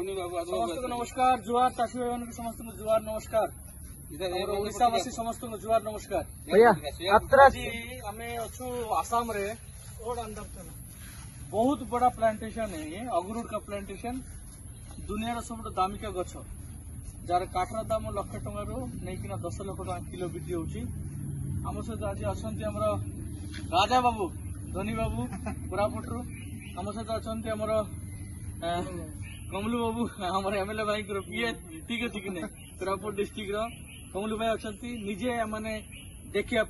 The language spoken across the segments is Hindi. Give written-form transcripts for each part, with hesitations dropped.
समस्त नमस्कार जुआर चाषी भाई समस्त जुआर नमस्कार ओडावासी समस्त जुआर नमस्कार भैया आम अच्छु आसाम रे बहुत बड़ा प्लांटेशन है ये अगरुड का प्लांटेशन दुनिया सब दामिका गछ जार काठर दाम लक्ष टकर नहीं 10 लाख टका किलो बिक्री होची आम सहित आज अच्छा राजा बाबू धनी बाबू कोरापुटू आम सहित अच्छा कमलू बाबू आम एमएलए भाई पीए ठीक अच्छी कि नहीं कोरापुट डिस्ट्रिक्ट कमलू भाई अच्छा निजे मैंने देखा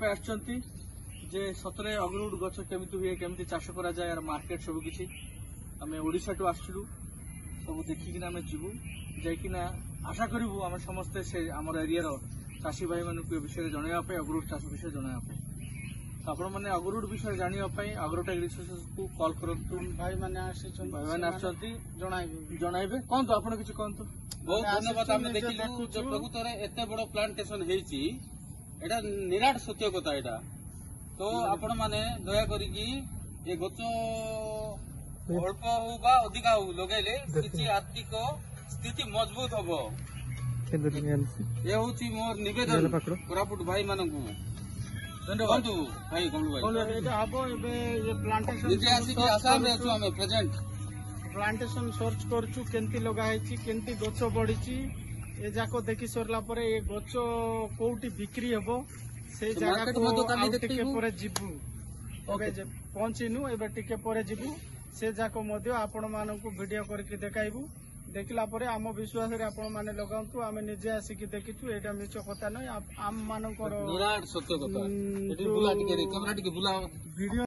जे सतरे अगरुड गछ केमी हुए केमी चाष करा जाए यार मार्केट सब किसी आम ओडिशा टू आसलु सब देखिकिना आम जीवु जाइकिना आशा करूँ आम समस्ते से आम एरिया चाषी भाई मान विषय जनवाई अगरुड चाष विषय जनवाई आपण मैंने अगरुड विषय जानापी अग्रोटेक रिसोर्सेस को कॉल करतु भाई मैंने जनइबे कहतु आप किसी कहतु बहुत धन्यवाद आम देखिलु जो प्रकृत में एत बड़ प्लांटेशन होती एटा निराट सत्य कथा एटा तो आपण मैंने दया करिकी ये गच अल्प हो बा अधिका हो लगेले किसी आर्थिक स्थिति मजबूत हम ये हूँ मोर निवेदन कोरापुट भाई मानू धन्यवाद भाई कमलू भाई प्रेजेंट प्लांटेशन सर्च करछु केंती लगाई केंती गछ बढ़ी ए जाक देखि सरला परे ए गछ कोउटी बिक्री हेबो से जगह को टिके परे जिबु पहुंचीनु एबे टिके परे जिबु से जाक मध्य आपण मानकु वीडियो करके देखाइबु देखला परे आम विश्वास रे आपण माने लगांतु आमे निजे आसिकी देखिछु एटा मिछ कथा नै आम मानकर निराट सत्य कथा एटी बुला टिके कैमरा टिके बुला वीडियो